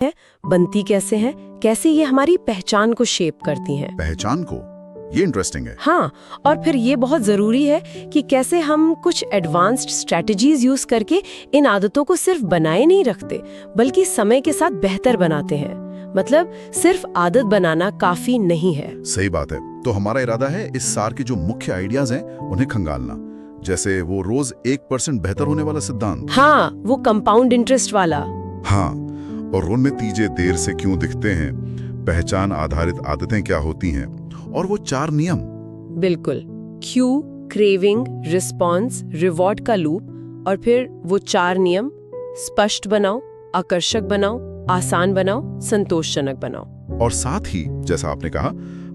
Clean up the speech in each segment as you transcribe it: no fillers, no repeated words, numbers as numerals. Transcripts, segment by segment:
हैं, बनती कैसे हैं, कैसे ये हमारी पहचान को शेप करती हैं। पहचान को, ये इंटरेस्टिंग है। हाँ, और फिर ये बहुत जरूरी है कि कैसे हम कुछ एडवांस्ड स्ट्रेटजीज यूज करके इन आदतों को सिर्फ बनाए नहीं रखते, बल्कि समय के साथ बेहतर बनाते हैं। मतलब सिर्फ आदत बनाना काफी नहीं है। सही बात है। तो हमारा इरादा है इस सार के जो मुख्य आइडियाज हैं उन्हें खंगालना, जैसे वो रोज 1% बेहतर होने वाला सिद्धांत। हाँ, वो कंपाउंड इंटरेस्ट वाला। हाँ, और उन नतीजे देर से क्यों दिखते हैं, पहचान आधारित आदतें क्या होती हैं, और वो 4 नियम। बिल्कुल, क्यू, क्रेविंग, रिस्पॉन्स, रिवॉर्ड का लूप, और फिर वो 4 नियम: स्पष्ट बनाओ, आकर्षक बनाओ, आसान बनाओ, संतोषजनक बनाओ। और साथ ही जैसा आपने कहा,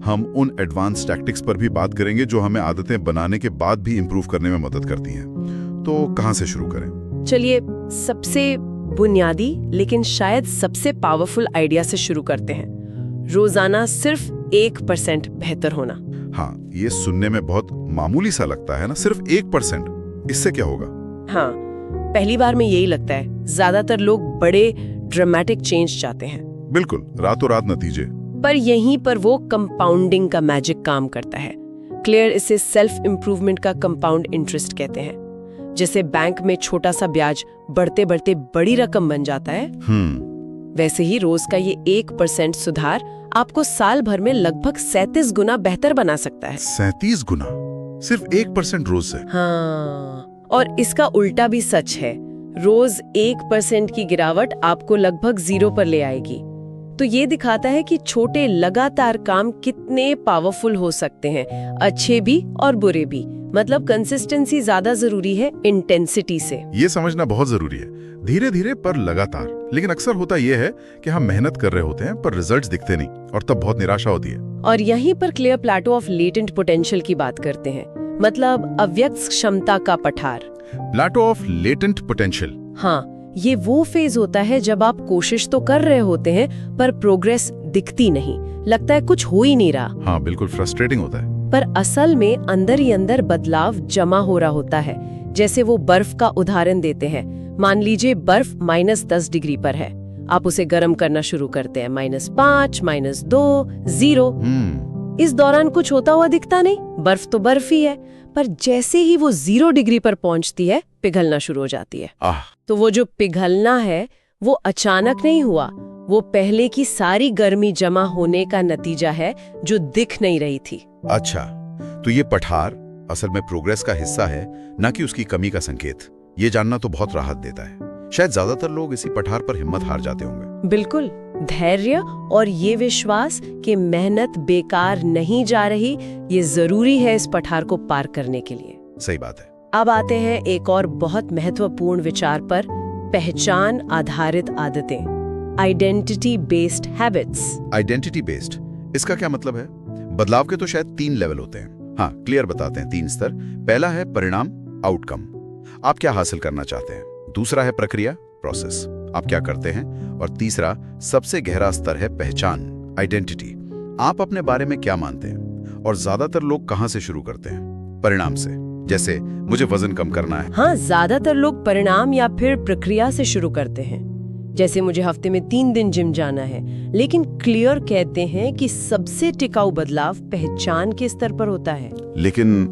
हम उन एडवांस टैक्टिक्स पर भी बात करेंगे जो हमें आदतें बनाने के बाद भी इंप्रूव करने में मदद करती हैं। तो कहाँ से शुरू करें? चलिए सबसे बुनियादी लेकिन शायद सबसे पावरफुल आइडिया से शुरू करते हैं। रोजाना सिर्फ 1% बेहतर होना। हाँ, ये सुनने में बहुत मामूली सा लगता है ना, सिर्फ 1%, इससे क्या होगा? हाँ, पहली बार में यही लगता है। ज्यादातर लोग बड़े ड्रामेटिक चेंज चाहते हैं। बिल्कुल, रातों रात नतीजे। पर यहीं पर वो कंपाउंडिंग का मैजिक काम करता है। क्लियर इसे सेल्फ इम्प्रूवमेंट का कंपाउंड इंटरेस्ट कहते हैं। जैसे बैंक में छोटा सा ब्याज बढ़ते बढ़ते बड़ी रकम बन जाता है, वैसे ही रोज का ये 1% सुधार आपको साल भर में लगभग 37 गुना बेहतर बना सकता है। 37 गुना सिर्फ 1% रोज से? हाँ, और इसका उल्टा भी सच है। रोज 1% की गिरावट आपको लगभग 0 पर ले आएगी। तो ये दिखाता है कि छोटे लगातार काम कितने पावरफुल हो सकते हैं, अच्छे भी और बुरे भी। मतलब कंसिस्टेंसी ज्यादा जरूरी है इंटेंसिटी से। ये समझना बहुत जरूरी है, धीरे धीरे पर लगातार। लेकिन अक्सर होता ये है कि हम मेहनत कर रहे होते हैं पर रिजल्ट्स दिखते नहीं, और तब बहुत निराशा होती है। और यहीं पर clear plateau of latent potential की बात करते हैं, मतलब अव्यक्त क्षमता का पठार। Plateau of latent potential. हाँ, ये वो फेज होता है जब आप कोशिश तो कर रहे होते हैं पर प्रोग्रेस दिखती नहीं, लगता है कुछ हो ही नहीं रहा। हाँ, बिल्कुल फ्रस्ट्रेटिंग होता है। पर असल में अंदर ही अंदर बदलाव जमा हो रहा होता है। जैसे वो बर्फ का उदाहरण देते हैं। मान लीजिए बर्फ -10 डिग्री पर है, आप उसे गर्म करना शुरू करते हैं, -5, -2, 0। इस दौरान कुछ होता हुआ दिखता नहीं, बर्फ तो बर्फ ही है। पर जैसे ही वो 0 डिग्री पर पहुंचती है, पिघलना शुरू हो जाती है। तो वो जो पिघलना है वो अचानक नहीं हुआ, वो पहले की सारी गर्मी जमा होने का नतीजा है जो दिख नहीं रही थी। अच्छा, तो ये पठार असल में प्रोग्रेस का हिस्सा है, न कि उसकी कमी का संकेत। ये जानना तो बहुत राहत देता है। शायद ज्यादातर लोग इसी पठार पर हिम्मत हार जाते होंगे। बिल्कुल, धैर्य और ये विश्वास कि मेहनत बेकार नहीं जा रही, ये जरूरी है इस पठार को पार करने के लिए। सही बात है। अब आते हैं एक और बहुत महत्वपूर्ण विचार पर, पहचान आधारित आदतें, identity based habits. Identity based, इसका क्या मतलब है? बदलाव के तो शायद 3 लेवल होते हैं। हाँ, क्लियर बताते हैं, 3 स्तर। पहला है परिणाम, आउटकम, आप क्या हासिल करना चाहते हैं। दूसरा है प्रक्रिया, प्रोसेस, आप क्या करते हैं। और तीसरा सबसे गहरा स्तर है पहचान, आइडेंटिटी, आप अपने बारे में क्या मानते हैं। और ज्यादातर लोग कहां से शुरू करते हैं? परिणाम से। जैसे मुझे वजन कम करना है। हाँ, ज्यादातर लोग परिणाम या फिर प्रक्रिया से शुरू करते हैं। जैसे मुझे हफ्ते में 3 दिन जिम जाना है। लेकिन क्लियर कहते हैं कि सबसे टिकाऊ बदलाव पहचान के स्तर पर होता है। लेकिन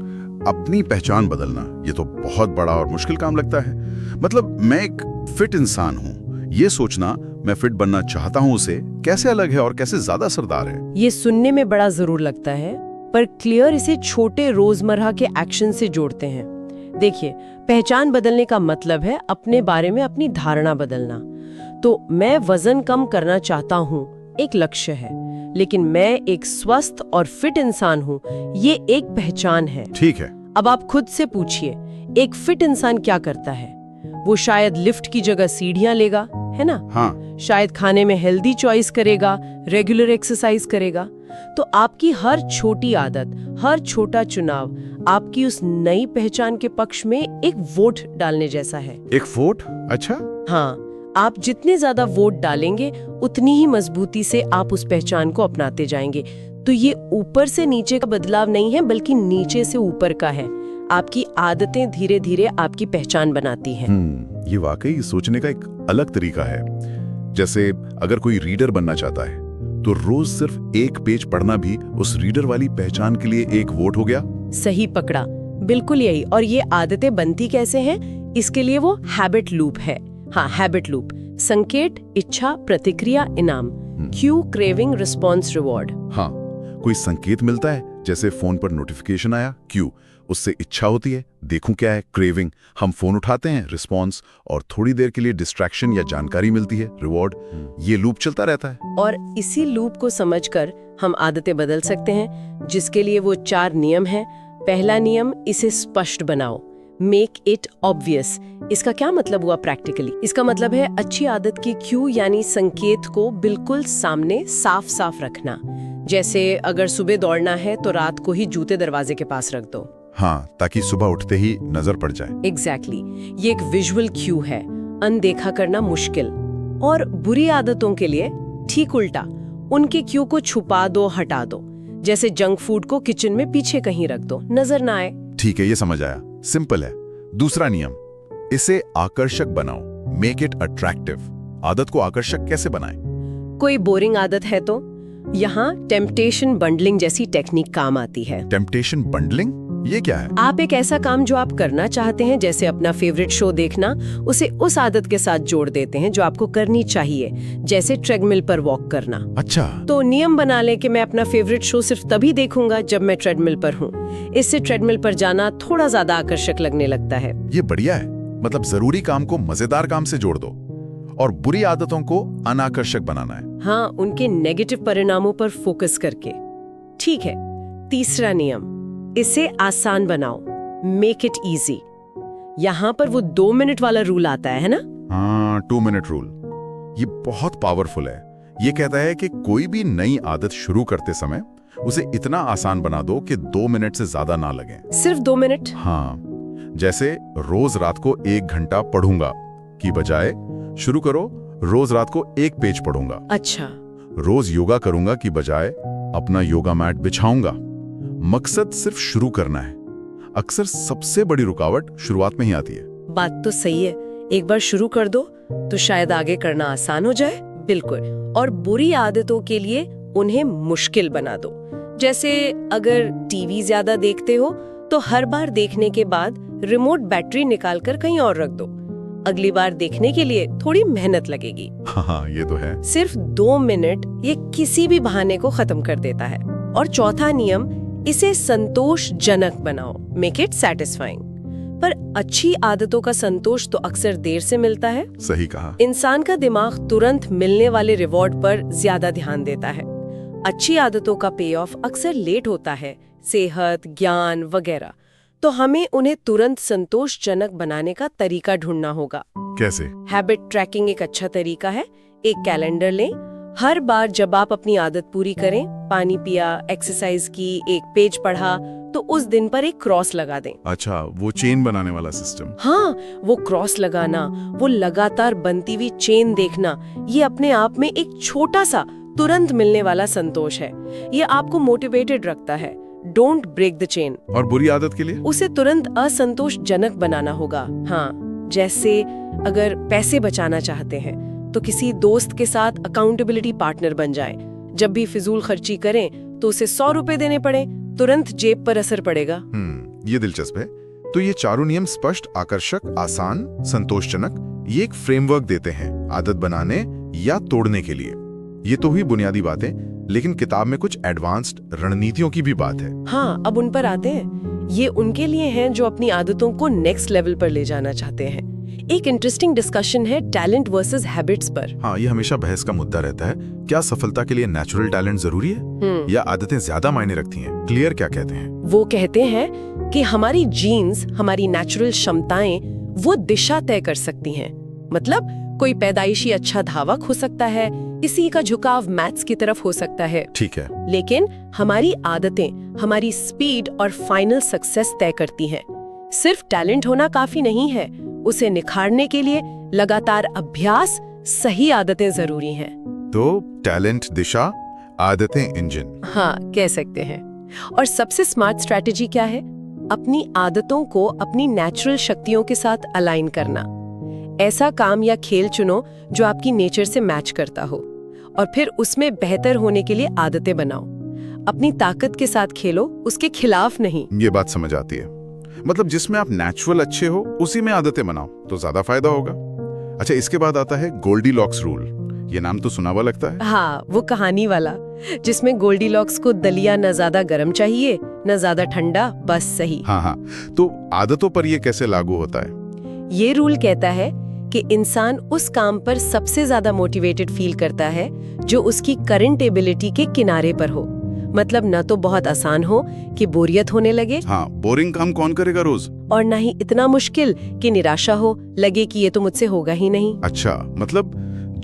अपनी पहचान बदलना, ये तो बहुत बड़ा और मुश्किल काम लगता है। मतलब मैं एक फिट इंसान हूँ, ये सोचना मैं फिट बनना चाहता हूँ, उसे कैसे अलग है और कैसे ज्यादा असरदार है। ये सुनने में बड़ा जरूर लगता है, पर क्लियर इसे छोटे रोजमर्रा के एक्शन से जोड़ते हैं। देखिए, पहचान बदलने का मतलब है अपने बारे में अपनी धारणा बदलना। तो मैं वजन कम करना चाहता हूँ, एक लक्ष्य है, लेकिन मैं एक स्वस्थ और फिट इंसान हूँ, ये एक पहचान है। ठीक है। अब आप खुद से पूछिए, एक फिट इंसान क्या करता है? वो शायद लिफ्ट की जगह सीढ़ियां लेगा, है ना? हाँ। शायद खाने में हेल्दी चॉइस करेगा, रेगुलर एक्सरसाइज करेगा। तो आपकी हर छोटी आदत, हर छोटा चुनाव आपकी उस नई पहचान के पक्ष में एक वोट डालने जैसा है। एक वोट? अच्छा। हाँ, आप जितने ज्यादा वोट डालेंगे उतनी ही मजबूती से आप उस पहचान को अपनाते जाएंगे। तो ये ऊपर से नीचे का बदलाव नहीं है, बल्कि नीचे से ऊपर का है। आपकी आदतें धीरे धीरे आपकी पहचान बनाती हैं। ये वाकई सोचने का एक अलग तरीका है। जैसे अगर कोई रीडर बनना चाहता है तो रोज सिर्फ एक पेज पढ़ना भी उस रीडर वाली पहचान के लिए एक वोट हो गया। सही पकड़ा, बिल्कुल यही। और ये आदतें बनती कैसे हैं? इसके लिए वो हैबिट लूप है। हाँ, हैबिट लूप। संकेत, इच्छा, प्रतिक्रिया, इनाम। Q, craving, response, reward. हाँ, कोई संकेत मिलता है, जैसे फोन पर नोटिफिकेशन आया, क्यू, उससे इच्छा होती है, देखूं क्या है, क्रेविंग, हम फोन उठाते हैं, रिस्पॉन्स, और थोड़ी देर के लिए डिस्ट्रैक्शन या जानकारी मिलती है, रिवॉर्ड। ये लूप चलता रहता है। और इसी लूप को समझकर हम आदतें बदल सकते हैं, जिसके लिए वो 4 नियम हैं। पहला नियम, इसे स्पष्ट बनाओ, मेक इट ऑब्वियस। इसका क्या मतलब हुआ प्रैक्टिकली? इसका मतलब है अच्छी आदत की क्यू यानी संकेत को बिल्कुल सामने साफ साफ रखना। जैसे अगर सुबह दौड़ना है तो रात को ही जूते दरवाजे के पास रख दो। हाँ, ताकि सुबह उठते ही नजर पड़ जाए। एग्जैक्टली, ये एक विजुअल क्यू है, अनदेखा करना मुश्किल। और बुरी आदतों के लिए ठीक उल्टा, उनके क्यू को छुपा दो, हटा दो। जैसे जंक फूड को किचन में पीछे कहीं रख दो, नजर ना आए। ठीक है, ये समझ आया, सिंपल है। दूसरा नियम, इसे आकर्षक बनाओ, मेक इट अट्रैक्टिव। आदत को आकर्षक कैसे बनाएं? कोई बोरिंग आदत है तो यहाँ टेम्पटेशन बंडलिंग जैसी टेक्निक काम आती है। टेम्पटेशन बंडलिंग, ये क्या है? आप एक ऐसा काम जो आप करना चाहते हैं, जैसे अपना फेवरेट शो देखना, उसे उस आदत के साथ जोड़ देते हैं जो आपको करनी चाहिए, जैसे ट्रेडमिल पर वॉक करना। अच्छा, तो नियम बना लें कि मैं अपना फेवरेट शो सिर्फ तभी देखूंगा जब मैं ट्रेडमिल पर हूँ। इससे ट्रेडमिल पर जाना थोड़ा ज्यादा आकर्षक लगने लगता है। ये बढ़िया है। मतलब जरूरी काम को मजेदार काम से जोड़ दो और बुरी आदतों को अनाकर्षक बनाना है। हाँ, उनके नेगेटिव परिणामों पर फोकस करके। ठीक है, तीसरा नियम, इसे आसान बनाओ, मेक इट इजी। यहाँ पर वो 2 मिनट वाला रूल आता है ना? हाँ, 2 मिनट रूल, ये बहुत पावरफुल है। ये कहता है कि कोई भी नई आदत शुरू करते समय उसे इतना आसान बना दो कि 2 मिनट से ज्यादा ना लगे। सिर्फ 2 मिनट? हाँ, जैसे रोज रात को 1 घंटा पढ़ूंगा की बजाय शुरू करो रोज रात को 1 पेज पढ़ूंगा। अच्छा। रोज योगा करूंगा की बजाय अपना योगा मैट बिछाऊंगा। मकसद सिर्फ शुरू करना है। अक्सर सबसे बड़ी रुकावट शुरुआत में ही आती है। बात तो सही है, एक बार शुरू कर दो तो शायद आगे करना आसान हो जाए। बिल्कुल। और बुरी आदतों के लिए उन्हें मुश्किल बना दो। जैसे अगर टीवी ज्यादा देखते हो तो हर बार देखने के बाद रिमोट बैटरी निकालकर कहीं और रख दो। अगली बार देखने के लिए थोड़ी मेहनत लगेगी। हाँ, ये तो है। सिर्फ 2 मिनट ये किसी भी बहाने को खत्म कर देता है। और चौथा नियम, इसे संतोषजनक बनाओ, मेक इट सैटिस्फाइंग। पर अच्छी आदतों का संतोष तो अक्सर देर से मिलता है। सही कहा। इंसान का दिमाग तुरंत मिलने वाले रिवॉर्ड पर ज्यादा ध्यान देता है। अच्छी आदतों का पे ऑफ अक्सर लेट होता है, सेहत, ज्ञान वगैरह। तो हमें उन्हें तुरंत संतोषजनक बनाने का तरीका ढूंढना होगा। कैसे? हैबिट ट्रैकिंग एक अच्छा तरीका है। एक कैलेंडर लें, हर बार जब आप अपनी आदत पूरी करें, पानी पिया, एक्सरसाइज की, 1 पेज पढ़ा, तो उस दिन पर एक क्रॉस लगा दें। अच्छा, वो चेन बनाने वाला सिस्टम। हाँ, वो क्रॉस लगाना, वो लगातार बनती हुई चेन देखना, ये अपने आप में एक छोटा सा तुरंत मिलने वाला संतोष है। ये आपको मोटिवेटेड रखता है। Don't break the chain. और बुरी आदत के लिए? उसे तुरंत असंतोषजनक बनाना होगा। हाँ, जैसे अगर पैसे बचाना चाहते हैं तो किसी दोस्त के साथ अकाउंटेबिलिटी पार्टनर बन जाएं। जब भी फिजूल खर्ची करें तो उसे 100 रुपए देने पड़े, तुरंत जेब पर असर पड़ेगा। ये दिलचस्प है। तो ये चारों नियम स्पष्ट, आकर्षक, आसान, संतोषजनक, ये एक फ्रेमवर्क देते हैं आदत बनाने या तोड़ने के लिए। ये तो हुई बुनियादी बातें, लेकिन किताब में कुछ एडवांस्ड रणनीतियों की भी बात है। हाँ, अब उन पर आते हैं। ये उनके लिए हैं जो अपनी आदतों को नेक्स्ट लेवल पर ले जाना चाहते हैं। एक इंटरेस्टिंग डिस्कशन है टैलेंट वर्सेस हैबिट्स पर। हाँ, ये हमेशा बहस का मुद्दा रहता है। क्या सफलता के लिए नेचुरल टैलेंट जरूरी है या आदतें ज्यादा मायने रखती हैं? क्लियर क्या कहते हैं? वो कहते हैं कि हमारी जीन्स, हमारी नेचुरल क्षमताएं, वो दिशा तय कर सकती हैं। मतलब कोई पैदाइशी अच्छा धावक हो सकता है, किसी का झुकाव मैथ्स की तरफ हो सकता है। ठीक है। लेकिन हमारी आदतें, हमारी स्पीड और फाइनल सक्सेस तय करती हैं। सिर्फ टैलेंट होना काफी नहीं है, उसे निखारने के लिए लगातार अभ्यास, सही आदतें जरूरी हैं। तो टैलेंट दिशा, आदतें इंजन। हाँ, कह सकते हैं। और सबसे स्मार्ट स्ट्रैटेजी क्या है? अपनी आदतों को अपनी नेचुरल शक्तियों के साथ अलाइन करना। ऐसा काम या खेल चुनो जो आपकी नेचर से मैच करता हो और फिर उसमें बेहतर होने के लिए आदतें बनाओ। अपनी ताकत के साथ खेलो, उसके खिलाफ नहीं। ये बात समझ आती है। मतलब जिसमें आप नेचुरल अच्छे हो उसी में आदतें बनाओ तो ज्यादा फायदा होगा। अच्छा, इसके बाद आता है गोल्डीलॉक्स रूल। ये नाम तो सुना हुआ लगता है। हाँ, वो कहानी वाला जिसमें गोल्डीलॉक्स को दलिया न ज्यादा गर्म चाहिए न ज्यादा ठंडा, बस सही। हाँ, तो आदतों पर ये कैसे लागू होता है? ये रूल कहता है कि इंसान उस काम पर सबसे ज्यादा मोटिवेटेड फील करता है जो उसकी करंट एबिलिटी के किनारे पर हो। मतलब न तो बहुत आसान हो कि बोरियत होने लगे, हाँ, बोरिंग काम कौन करेगा रोज, और न ही इतना मुश्किल कि निराशा हो, लगे कि ये तो मुझसे होगा ही नहीं। अच्छा, मतलब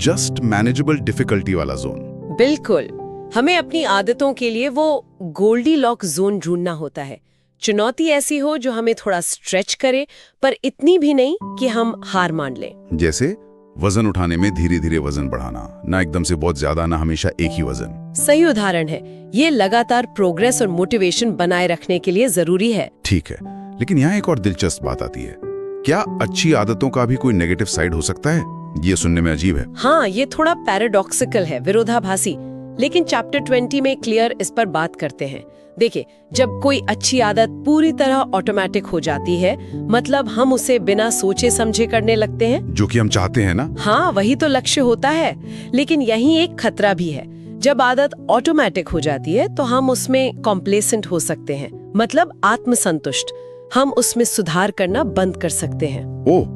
जस्ट मैनेजेबल डिफिकल्टी वाला जोन। बिल्कुल, हमें अपनी आदतों के लिए वो गोल्डीलॉक जोन ढूंढना होता है। चुनौती ऐसी हो जो हमें थोड़ा स्ट्रेच करे, पर इतनी भी नहीं कि हम हार मान लें। जैसे वजन उठाने में धीरे धीरे वजन बढ़ाना, ना एकदम से बहुत ज्यादा, ना हमेशा एक ही वजन। सही उदाहरण है। ये लगातार प्रोग्रेस और मोटिवेशन बनाए रखने के लिए जरूरी है। ठीक है, लेकिन यहाँ एक और दिलचस्प बात आती है। क्या अच्छी आदतों का भी कोई नेगेटिव साइड हो सकता है? ये सुनने में अजीब है। हाँ, ये थोड़ा पैराडॉक्सिकल है, विरोधाभासी, लेकिन चैप्टर 20 में क्लियर इस पर बात करते हैं। देखिए, जब कोई अच्छी आदत पूरी तरह ऑटोमेटिक हो जाती है, मतलब हम उसे बिना सोचे समझे करने लगते हैं, जो कि हम चाहते हैं ना। हाँ, वही तो लक्ष्य होता है। लेकिन यही एक खतरा भी है। जब आदत ऑटोमेटिक हो जाती है तो हम उसमें कॉम्प्लेसेंट हो सकते हैं, मतलब आत्मसंतुष्ट। हम उसमें सुधार करना बंद कर सकते हैं। ओह,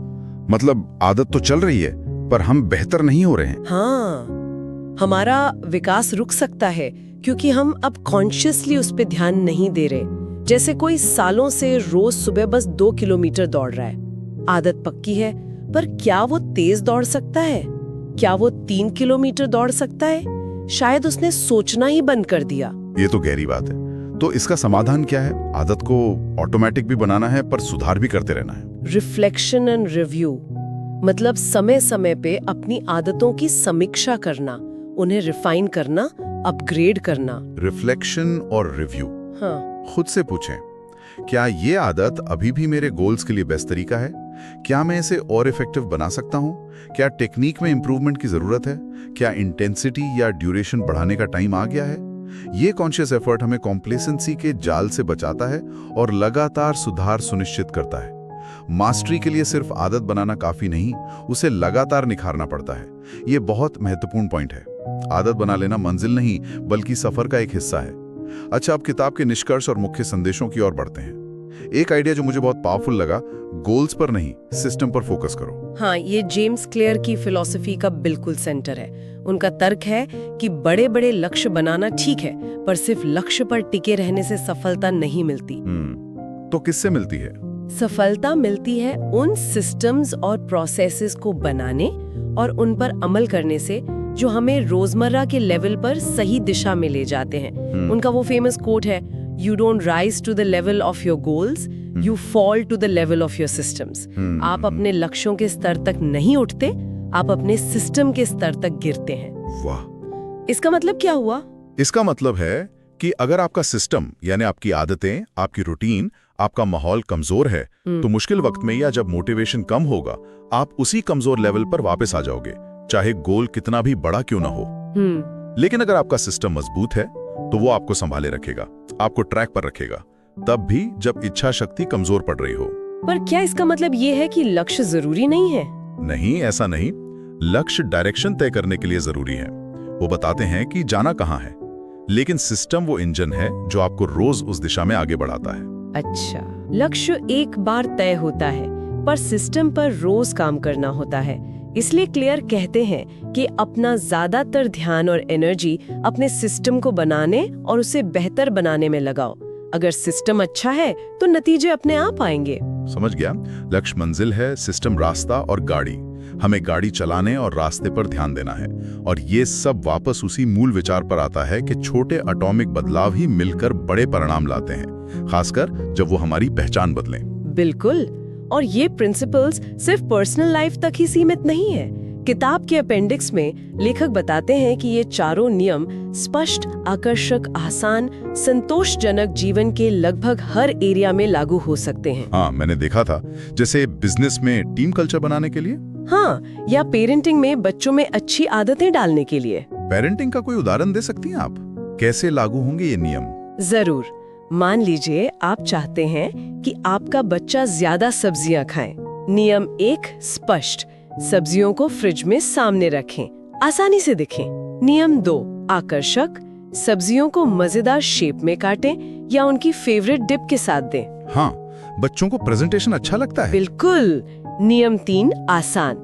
मतलब आदत तो चल रही है पर हम बेहतर नहीं हो रहे हैं। हाँ, हमारा विकास रुक सकता है क्योंकि हम अब कॉन्शियसली उस पे ध्यान नहीं दे रहे। जैसे कोई सालों से रोज सुबह बस 2 किलोमीटर दौड़ रहा है। आदत पक्की है, पर क्या वो तेज दौड़ सकता है? क्या वो 3 किलोमीटर दौड़ सकता है? शायद उसने सोचना ही बंद कर दिया। ये तो गहरी बात है। तो इसका समाधान क्या है? आदत को ऑटोमेटिक भी बनाना है पर सुधार भी करते रहना है। रिफ्लेक्शन एंड रिव्यू, मतलब समय समय पे अपनी आदतों की समीक्षा करना, उन्हें रिफाइन करना, अपग्रेड करना। रिफ्लेक्शन और रिव्यू। हाँ, खुद से पूछें, क्या ये आदत अभी भी मेरे गोल्स के लिए बेस्ट तरीका है? क्या मैं इसे और इफेक्टिव बना सकता हूँ? क्या टेक्निक में इंप्रूवमेंट की जरूरत है? क्या इंटेंसिटी या ड्यूरेशन बढ़ाने का टाइम आ गया है? ये कॉन्शियस एफर्ट हमें कॉम्प्लेसेंसी के जाल से बचाता है और लगातार सुधार सुनिश्चित करता है। मास्टरी के लिए सिर्फ आदत बनाना काफी नहीं, उसे लगातार निखारना पड़ता है। ये बहुत महत्वपूर्ण पॉइंट है। आदत बना लेना मंजिल नहीं बल्कि सफर का एक हिस्सा है। अच्छा, अब किताब के निष्कर्ष और मुख्य संदेशों की ओर बढ़ते हैं। एक आइडिया जो मुझे बहुत पावरफुल लगा, गोल्स पर नहीं सिस्टम पर फोकस करो। हाँ, ये जेम्स क्लियर की फिलॉसफी का बिल्कुल सेंटर है। उनका तर्क है कि बड़े बड़े लक्ष्य बनाना ठीक है, पर सिर्फ लक्ष्य पर टिके रहने से सफलता नहीं मिलती। तो किससे मिलती है? सफलता मिलती है उन सिस्टम्स और प्रोसेसेस को बनाने और उन पर अमल करने से जो हमें रोजमर्रा के लेवल पर सही दिशा में ले जाते हैं। उनका वो फेमस कोट है, you don't rise to the level of your goals, you fall to the level of your systems. आप अपने लक्ष्यों के स्तर तक नहीं उठते, आप अपने सिस्टम के स्तर तक गिरते हैं। वाह! इसका मतलब क्या हुआ? इसका मतलब है कि अगर आपका सिस्टम यानी आपकी आदतें, आपकी रूटीन, आपका माहौल कमजोर है, तो मुश्किल वक्त में या जब मोटिवेशन कम होगा, आप उसी कमजोर लेवल पर वापस आ जाओगे, चाहे गोल कितना भी बड़ा क्यों ना हो। लेकिन अगर आपका सिस्टम मजबूत है तो वो आपको संभाले रखेगा, आपको ट्रैक पर रखेगा, तब भी जब इच्छा शक्ति कमजोर पड़ रही हो। पर क्या इसका मतलब ये है कि लक्ष्य जरूरी नहीं है? नहीं, ऐसा नहीं। लक्ष्य डायरेक्शन तय करने के लिए जरूरी है। वो बताते हैं कि जाना कहाँ है, लेकिन सिस्टम वो इंजन है जो आपको रोज उस दिशा में आगे बढ़ाता है। अच्छा, लक्ष्य एक बार तय होता है, पर सिस्टम पर रोज काम करना होता है। इसलिए क्लियर कहते हैं कि अपना ज्यादातर ध्यान और एनर्जी अपने सिस्टम को बनाने और उसे बेहतर बनाने में लगाओ। अगर सिस्टम अच्छा है तो नतीजे अपने आप आएंगे। समझ गया। लक्ष्य मंजिल है, सिस्टम रास्ता और गाड़ी। हमें गाड़ी चलाने और रास्ते पर ध्यान देना है। और ये सब वापस उसी मूल विचार पर आता है कि छोटे एटॉमिक बदलाव ही मिलकर बड़े परिणाम लाते हैं, खासकर जब वो हमारी पहचान बदलें। बिल्कुल, और ये प्रिंसिपल्स सिर्फ पर्सनल लाइफ तक ही सीमित नहीं है। किताब के अपेंडिक्स में लेखक बताते हैं कि ये चारों नियम स्पष्ट, आकर्षक, आसान, संतोषजनक जीवन के लगभग हर एरिया में लागू हो सकते हैं। हाँ, मैंने देखा था, जैसे बिजनेस में टीम कल्चर बनाने के लिए, हाँ, या पेरेंटिंग में बच्चों में अच्छी आदतें डालने के लिए। पेरेंटिंग का कोई उदाहरण दे सकती हैं आप? कैसे लागू होंगे ये नियम? जरूर। मान लीजिए आप चाहते हैं कि आपका बच्चा ज्यादा सब्जियां खाए। नियम 1 स्पष्ट, सब्जियों को फ्रिज में सामने रखें, आसानी से दिखें। नियम 2 आकर्षक, सब्जियों को मजेदार शेप में काटें या उनकी फेवरेट डिप के साथ दें। हाँ, बच्चों को प्रेजेंटेशन अच्छा लगता है। बिल्कुल। नियम 3 आसान,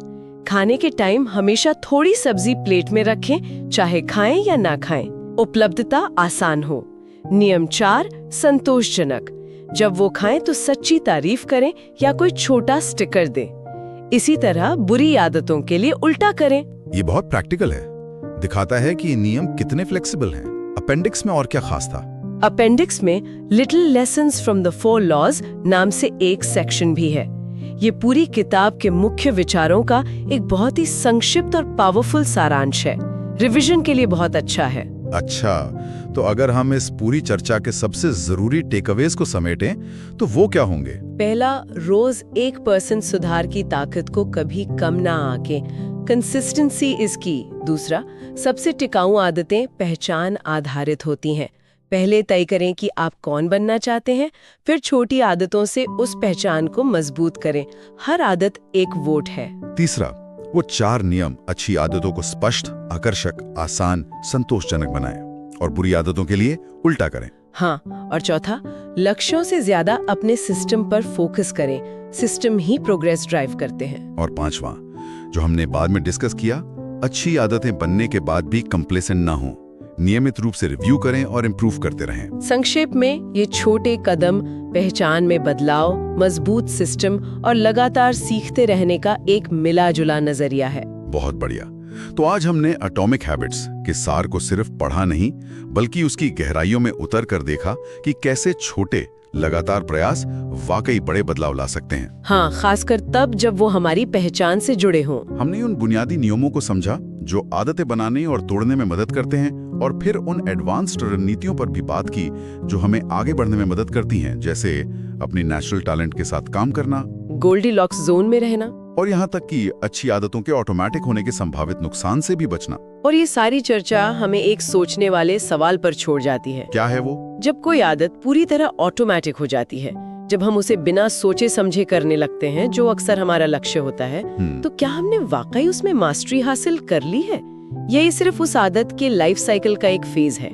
खाने के टाइम हमेशा थोड़ी सब्जी प्लेट में रखें, चाहे खाएं या ना खाएं। उपलब्धता आसान हो। नियम 4 संतोषजनक, जब वो खाएं तो सच्ची तारीफ करें या कोई छोटा स्टिकर दें। इसी तरह बुरी आदतों के लिए उल्टा करें। ये बहुत प्रैक्टिकल है, दिखाता है कि ये नियम कितने फ्लेक्सिबल हैं। अपेंडिक्स में और क्या खास था? अपेंडिक्स में little lessons from the 4 laws नाम से एक सेक्शन भी है। ये पूरी किताब के मुख्य विचारों का एक बहुत ही संक्षिप्त और पावरफुल सारांश है। रिवीजन के लिए बहुत अच्छा है। अच्छा, तो अगर हम इस पूरी चर्चा के सबसे जरूरी टेकअवेज को समेटें तो वो क्या होंगे? पहला, रोज 1% सुधार की ताकत को कभी कम ना आके, कंसिस्टेंसी इज की। दूसरा, सबसे टिकाऊ आदतें पहचान आधारित होती हैं। पहले तय करें कि आप कौन बनना चाहते हैं, फिर छोटी आदतों से उस पहचान को मजबूत करें। हर आदत एक वोट है। तीसरा, वो 4 नियम अच्छी आदतों को स्पष्ट, आकर्षक, आसान, संतोषजनक बनाएं और बुरी आदतों के लिए उल्टा करें। हाँ, और चौथा, लक्ष्यों से ज्यादा अपने सिस्टम पर फोकस करें। सिस्टम ही प्रोग्रेस ड्राइव करते हैं। और 5वां, जो हमने बाद में डिस्कस किया, अच्छी आदतें बनने के बाद भी कंप्लेसेंट ना हो, नियमित रूप से रिव्यू करें और इम्प्रूव करते रहें। संक्षेप में, ये छोटे कदम पहचान में बदलाव, मजबूत सिस्टम और लगातार सीखते रहने का एक मिला-जुला नजरिया है। बहुत बढ़िया। तो आज हमने एटॉमिक हैबिट्स के सार को सिर्फ पढ़ा नहीं, बल्कि उसकी गहराइयों में उतर कर देखा कि कैसे छोटे लगातार प्रयास वाकई बड़े बदलाव ला सकते हैं। हाँ, खासकर तब जब वो हमारी पहचान से जुड़े हों। हमने उन बुनियादी नियमों को समझा जो आदतें बनाने और तोड़ने में मदद करते हैं, और फिर उन एडवांस्ड रणनीतियों पर भी बात की जो हमें आगे बढ़ने में मदद करती हैं, जैसे अपनी नेचुरल टैलेंट के साथ काम करना, गोल्डीलॉक्स जोन में रहना, और यहाँ तक कि अच्छी आदतों के ऑटोमेटिक होने के संभावित नुकसान से भी बचना। और ये सारी चर्चा हमें एक सोचने वाले सवाल पर छोड़ जाती है। क्या है वो? जब कोई आदत पूरी तरह ऑटोमेटिक हो जाती है, जब हम उसे बिना सोचे समझे करने लगते हैं, जो अक्सर हमारा लक्ष्य होता है, तो क्या हमने वाकई उसमें मास्टरी हासिल कर ली है, या ये सिर्फ उस आदत के लाइफ साइकिल का एक फेज है?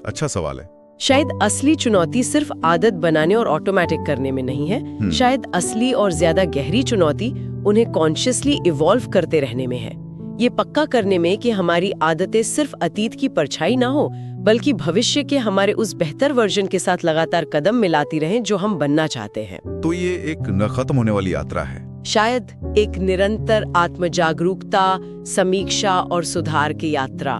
अच्छा सवाल है। शायद असली चुनौती सिर्फ आदत बनाने और ऑटोमेटिक करने में नहीं है। शायद असली और ज्यादा गहरी चुनौती उन्हें कॉन्शियसली इवॉल्व करते रहने में है। ये पक्का करने में कि हमारी आदतें सिर्फ अतीत की परछाई ना हो, बल्कि भविष्य के हमारे उस बेहतर वर्जन के साथ लगातार कदम मिलाती रहें जो हम बनना चाहते हैं। तो ये एक न खत्म होने वाली यात्रा है। शायद एक निरंतर आत्म जागरूकता, समीक्षा और सुधार की यात्रा।